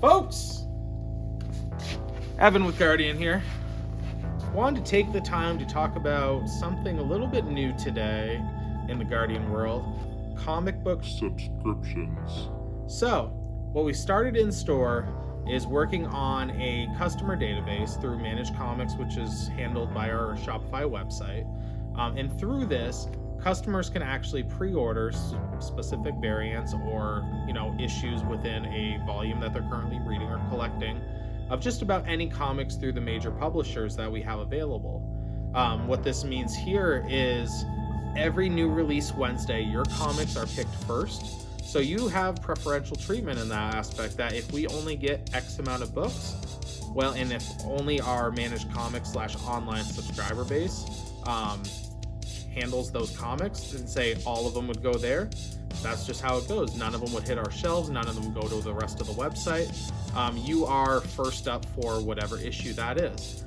Folks, Evan with Guardian here. Wanted to take the time to talk about something a little bit new today in the Guardian world, comic book subscriptions. So, what we started in store is working on a customer database through Managed Comics, which is handled by our Shopify website. And through this, customers can actually pre-order specific variants or issues within a volume that they're currently reading or collecting of just about any comics through the major publishers that we have available. What this means here is every new release Wednesday, your comics are picked first. So you have preferential treatment in that aspect, that if we only get X amount of books, well, and if only our Managed Comics / online subscriber base handles those comics and say all of them would go there, that's just how it goes. None of them would hit our shelves. None of them go to the rest of the website. You are first up for whatever issue that is.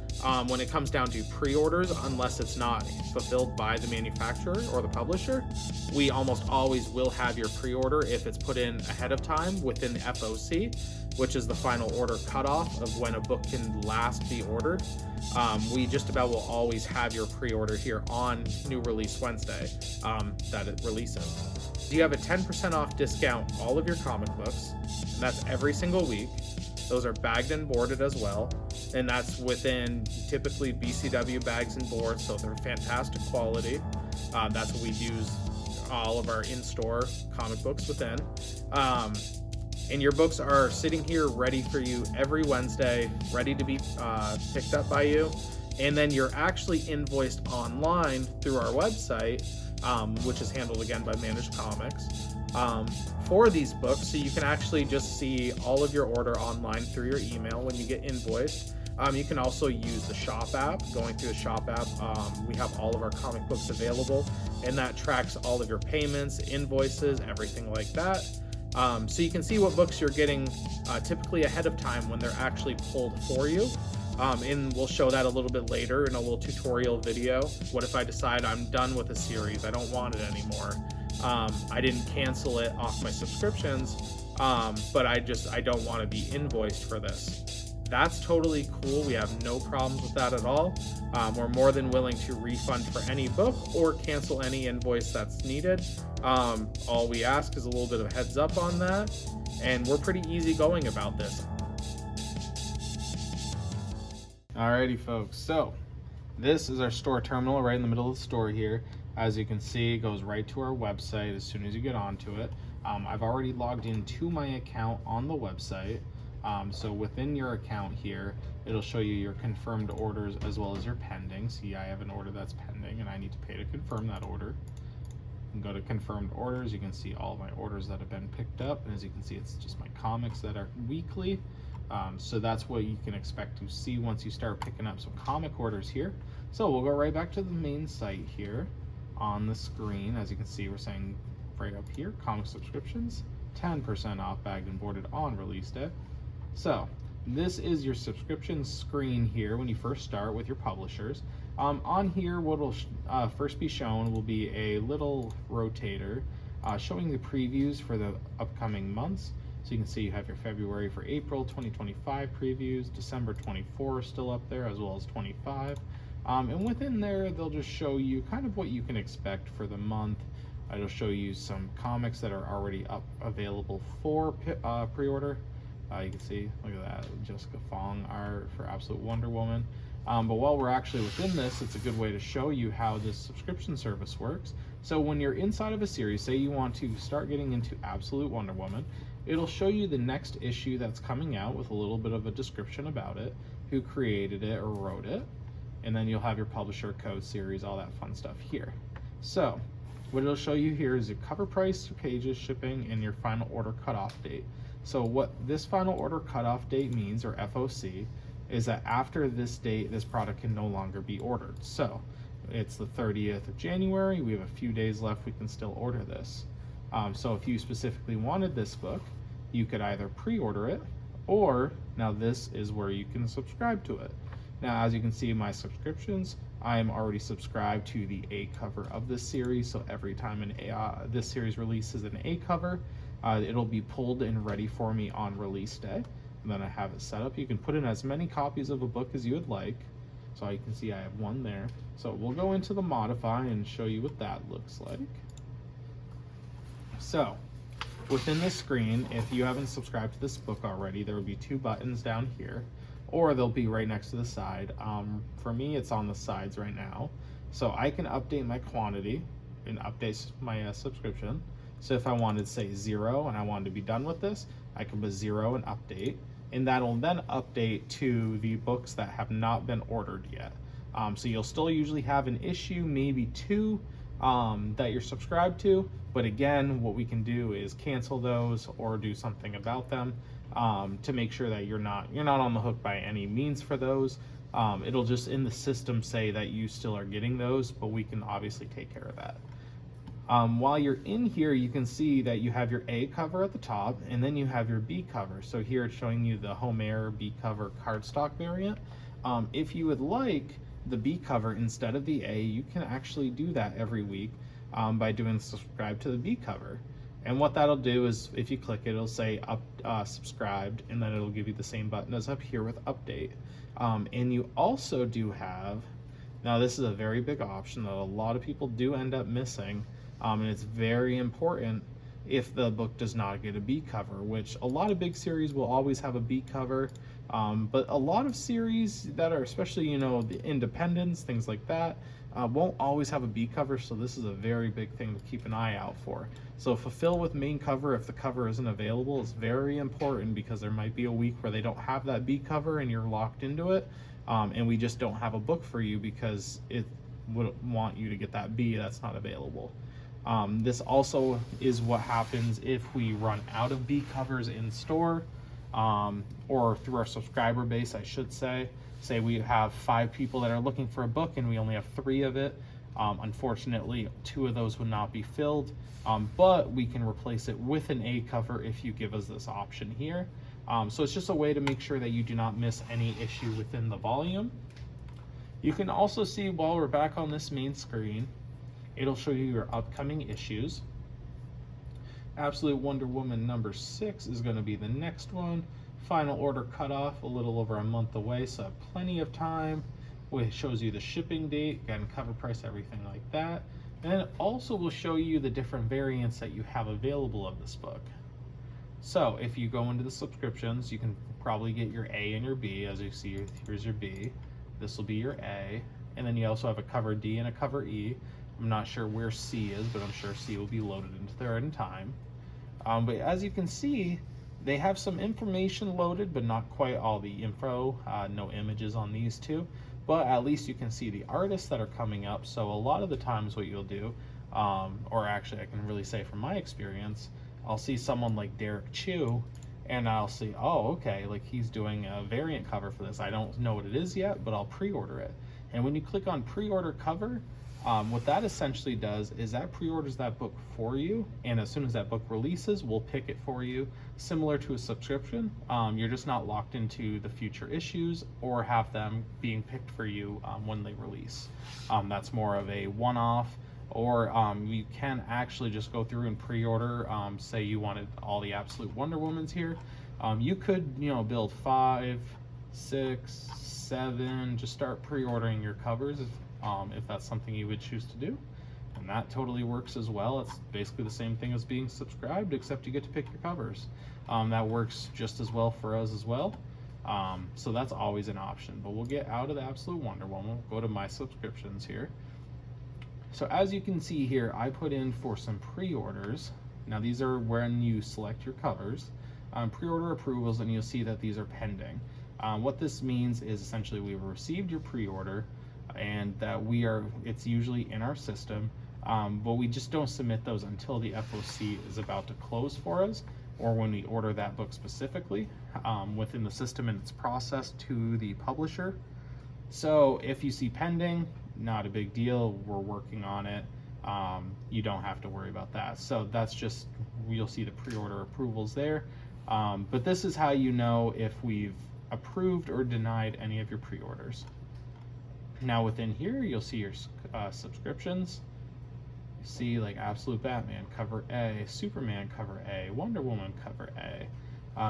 When it comes down to pre-orders, unless it's not fulfilled by the manufacturer or the publisher, we almost always will have your pre-order if it's put in ahead of time within the FOC, which is the final order cutoff of when a book can last be ordered. We just about will always have your pre-order here on New Release Wednesday that it releases. You have a 10% off discount all of your comic books, and that's every single week. Those are bagged and boarded as well, and that's within typically BCW bags and boards, so they're fantastic quality. That's what we use all of our in-store comic books within. And your books are sitting here ready for you every Wednesday, ready to be picked up by you. And then you're actually invoiced online through our website, which is handled again by Managed Comics, for these books. So you can actually just see all of your order online through your email when you get invoiced. You can also use the Shop app. Going through the Shop app, we have all of our comic books available, and that tracks all of your payments, invoices, everything like that. So you can see what books you're getting typically ahead of time when they're actually pulled for you. And we'll show that a little bit later in a little tutorial video. What if I decide I'm done with a series, I don't want it anymore? I didn't cancel it off my subscriptions, but I don't want to be invoiced for this. That's totally cool. We have no problems with that at all. We're more than willing to refund for any book or cancel any invoice that's needed. All we ask is a little bit of heads up on that, and we're pretty easygoing about this. Alrighty folks, so this is our store terminal right in the middle of the store here. As you can see, it goes right to our website as soon as you get onto it. I've already logged into my account on the website. So within your account here, it'll show you your confirmed orders as well as your pending. See, I have an order that's pending and I need to pay to confirm that order. You can go to confirmed orders. You can see all my orders that have been picked up. And as you can see, it's just my comics that are weekly. So that's what you can expect to see once you start picking up some comic orders here. So we'll go right back to the main site here on the screen. As you can see, we're saying right up here, comic subscriptions, 10% off bagged and boarded on release day. So this is your subscription screen here when you first start with your publishers. On here, what will first be shown will be a little rotator showing the previews for the upcoming months. So you can see you have your February for April 2025 previews, December 24 still up there, as well as 25. And within there, they'll just show you kind of what you can expect for the month. It'll show you some comics that are already up available for pre-order. You can see, look at that, Jessica Fong art for Absolute Wonder Woman. But while we're actually within this, it's a good way to show you how this subscription service works. So when you're inside of a series, say you want to start getting into Absolute Wonder Woman, it'll show you the next issue that's coming out with a little bit of a description about it, who created it or wrote it, and then you'll have your publisher code, series, all that fun stuff here. So what it'll show you here is your cover price, your pages, shipping, and your final order cutoff date. So what this final order cutoff date means, or FOC, is that after this date, this product can no longer be ordered. So it's the 30th of January. We have a few days left. We can still order this. So if you specifically wanted this book, you could either pre-order it, or now this is where you can subscribe to it. Now, as you can see in my subscriptions, I am already subscribed to the A cover of this series. So every time this series releases an A cover, it'll be pulled and ready for me on release day. and then I have it set up. You can put in as many copies of a book as you would like. So you can see I have one there. So we'll go into the modify and show you what that looks like. So within this screen, if you haven't subscribed to this book already, there will be two buttons down here, or they'll be right next to the side. For me, it's on the sides right now. So I can update my quantity and update my subscription. So if I wanted to say 0 and I wanted to be done with this, I can put 0 and update, and that'll then update to the books that have not been ordered yet. So you'll still usually have an issue, maybe 2 that you're subscribed to, but again, what we can do is cancel those or do something about them to make sure that you're not on the hook by any means for those. It'll just in the system say that you still are getting those, but we can obviously take care of that. While you're in here, you can see that you have your A cover at the top, and then you have your B cover. So here it's showing you the Homer B cover cardstock variant. If you would like the B cover instead of the A, you can actually do that every week by doing subscribe to the B cover. And what that'll do is if you click it, it'll say subscribed, and then it'll give you the same button as up here with update. And you also do have, now this is a very big option that a lot of people do end up missing, and it's very important if the book does not get a B cover, which a lot of big series will always have a B cover, but a lot of series that are, especially, the independents, things like that, won't always have a B cover, so this is a very big thing to keep an eye out for. So fulfill with main cover if the cover isn't available is very important, because there might be a week where they don't have that B cover and you're locked into it, and we just don't have a book for you because it would want you to get that B that's not available. This also is what happens if we run out of B covers in store, or through our subscriber base, I should say. Say we have 5 people that are looking for a book and we only have 3 of it. Unfortunately, 2 of those would not be filled, but we can replace it with an A cover if you give us this option here. So it's just a way to make sure that you do not miss any issue within the volume. You can also see, while we're back on this main screen, it'll show you your upcoming issues. Absolute Wonder Woman number 6 is going to be the next one. Final order cutoff a little over a month away, so plenty of time. It shows you the shipping date, again, cover price, everything like that. And it also will show you the different variants that you have available of this book. So if you go into the subscriptions, you can probably get your A and your B. As you see, here's your B. This will be your A. And then you also have a cover D and a cover E. I'm not sure where C is, but I'm sure C will be loaded into there in time. But as you can see, they have some information loaded, but not quite all the info. No images on these two, but at least you can see the artists that are coming up. So a lot of the times what you'll do, or actually I can really say from my experience, I'll see someone like Derek Chu, and I'll see, oh, okay, like he's doing a variant cover for this. I don't know what it is yet, but I'll pre-order it. And when you click on pre-order cover, what that essentially does is that pre-orders that book for you, and as soon as that book releases, we'll pick it for you, similar to a subscription. You're just not locked into the future issues or have them being picked for you when they release. That's more of a one-off, or you can actually just go through and pre-order. Say you wanted all the Absolute Wonder Womans here. You could, build 5, 6, 7, just start pre-ordering your covers if that's something you would choose to do, and that totally works as well. It's basically the same thing as being subscribed, except you get to pick your covers. That works just as well for us as well, so that's always an option. But we'll get out of the Absolute Wonder Woman. We'll go to my subscriptions here. So as you can see here, I put in for some pre-orders. Now these are when you select your covers, pre-order approvals, and you'll see that these are pending. What this means is essentially we've received your pre-order, and that it's usually in our system, but we just don't submit those until the FOC is about to close for us, or when we order that book specifically within the system and it's processed to the publisher. So if you see pending, not a big deal, we're working on it. You don't have to worry about that. So that's just, you'll see the pre-order approvals there, but this is how you know if we've approved or denied any of your pre-orders. Now within here, you'll see your subscriptions. You see like Absolute Batman cover A, Superman cover A, Wonder Woman cover A.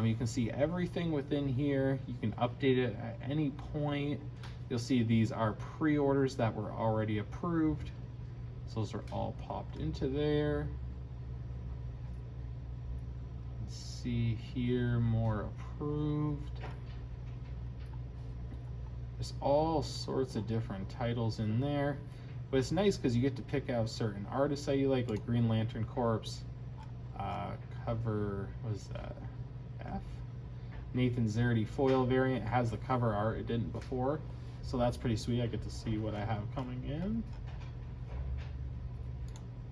You can see everything within here. You can update it at any point. You'll see these are pre-orders that were already approved. So those are all popped into there. Let's see here, more approved. There's all sorts of different titles in there. But it's nice because you get to pick out certain artists that you like Green Lantern Corps, cover, what is that, F? Nathan Zardy foil variant has the cover art, it didn't before. So that's pretty sweet, I get to see what I have coming in.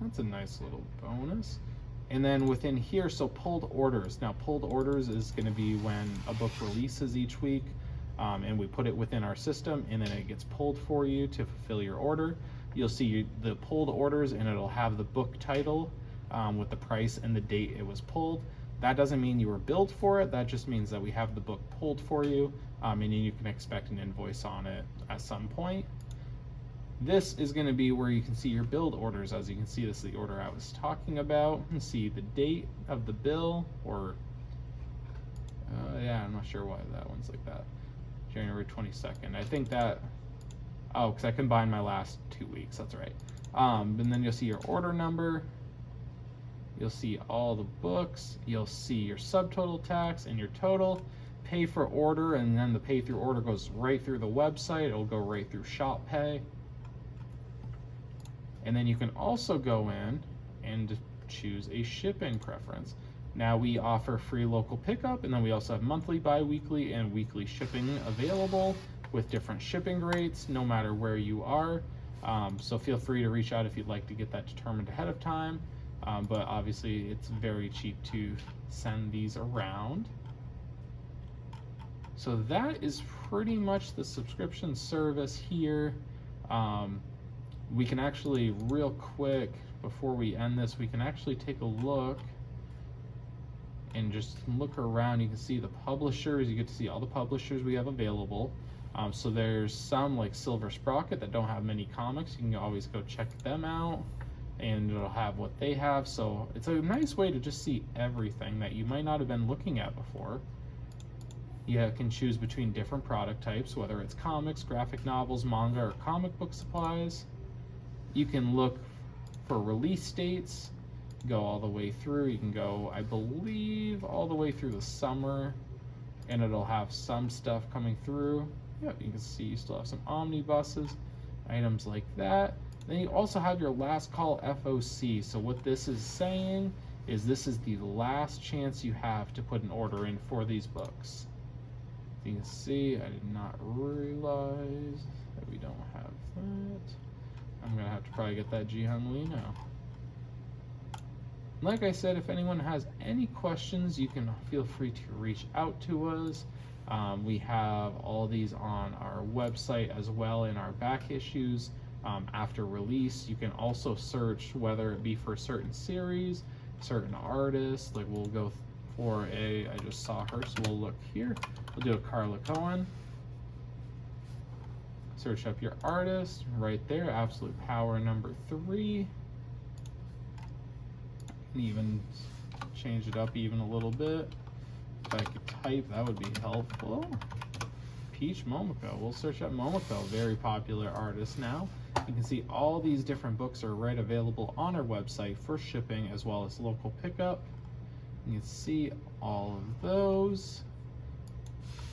That's a nice little bonus. And then within here, so pulled orders. Now pulled orders is gonna be when a book releases each week, and we put it within our system, and then it gets pulled for you to fulfill your order. You'll see the pulled orders, and it'll have the book title with the price and the date it was pulled. That doesn't mean you were billed for it, that just means that we have the book pulled for you, and you can expect an invoice on it at some point. This is going to be where you can see your billed orders. As you can see, this is the order I was talking about. You can see the date of the bill, or yeah, I'm not sure why that one's like that. January 22nd. I think that, oh, because I combined my last 2 weeks, that's right. And then you'll see your order number. You'll see all the books. You'll see your subtotal tax and your total. Pay for order, and then the pay through order goes right through the website. It'll go right through Shop Pay. And then you can also go in and choose a shipping preference. Now we offer free local pickup, and then we also have monthly, bi-weekly, and weekly shipping available with different shipping rates no matter where you are. So feel free to reach out if you'd like to get that determined ahead of time. But obviously it's very cheap to send these around. So that is pretty much the subscription service here. We can actually, real quick, before we end this, we can actually take a look and just look around. You can see the publishers. You get to see all the publishers we have available. So there's some like Silver Sprocket that don't have many comics. You can always go check them out, and it'll have what they have. So it's a nice way to just see everything that you might not have been looking at before. You can choose between different product types, whether it's comics, graphic novels, manga, or comic book supplies. You can look for release dates, go all the way through. You can go, I believe, all the way through the summer, and it'll have some stuff coming through. Yep, you can see you still have some omnibuses, items like that. Then you also have your last call FOC. So what this is saying is this is the last chance you have to put an order in for these books. You can see I did not realize that we don't have that. I'm gonna have to probably get that Ji-Hung Lee now. Like I said, if anyone has any questions, you can feel free to reach out to us. We have all these on our website as well in our back issues after release. You can also search whether it be for certain series, certain artists. Like we'll go for I just saw her, so we'll look here. We'll do a Carla Cohen. Search up your artist right there, Absolute Power #3. Even change it up even a little bit. If I could type, that would be helpful. Peach Momoko. We'll search up Momoko, very popular artist now. You can see all these different books are right available on our website for shipping as well as local pickup. You can see all of those.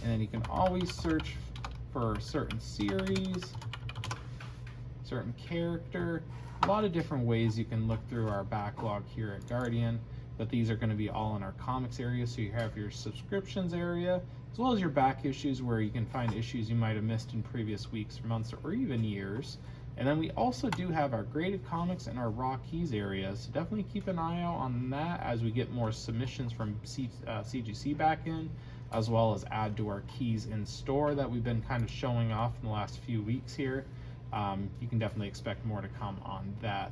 And then you can always search for a certain series, certain character. A lot of different ways you can look through our backlog here at Guardian, but these are going to be all in our comics area. So you have your subscriptions area, as well as your back issues where you can find issues you might have missed in previous weeks, months, or even years. And then we also do have our graded comics and our raw keys area, so definitely keep an eye out on that as we get more submissions from CGC back in, as well as add to our keys in store that we've been kind of showing off in the last few weeks here. You can definitely expect more to come on that.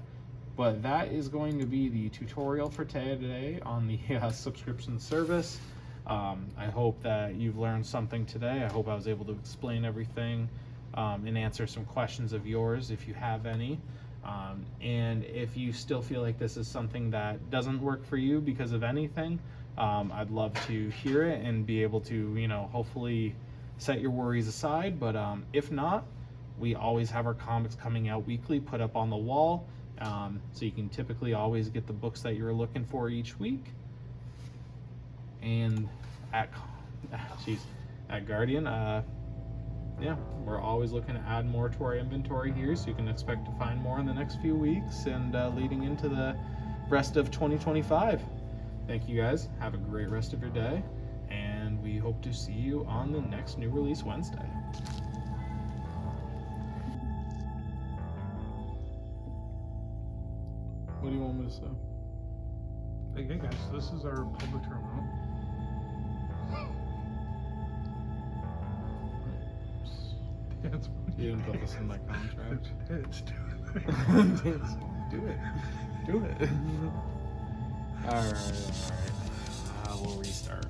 But that is going to be the tutorial for today on the subscription service. I hope that you've learned something today. I hope I was able to explain everything and answer some questions of yours if you have any. And if you still feel like this is something that doesn't work for you because of anything, I'd love to hear it and be able to, you know, hopefully set your worries aside. But if not, we always have our comics coming out weekly, put up on the wall. So you can typically always get the books that you're looking for each week. And at Guardian, yeah, we're always looking to add more to our inventory here, so you can expect to find more in the next few weeks and leading into the rest of 2025. Thank you guys. Have a great rest of your day, and we hope to see you on the next New Release Wednesday. What do you want me to say? Hey guys, this is our public terminal. You didn't put this in my contract. It's Do it. Do it. All right. We'll restart.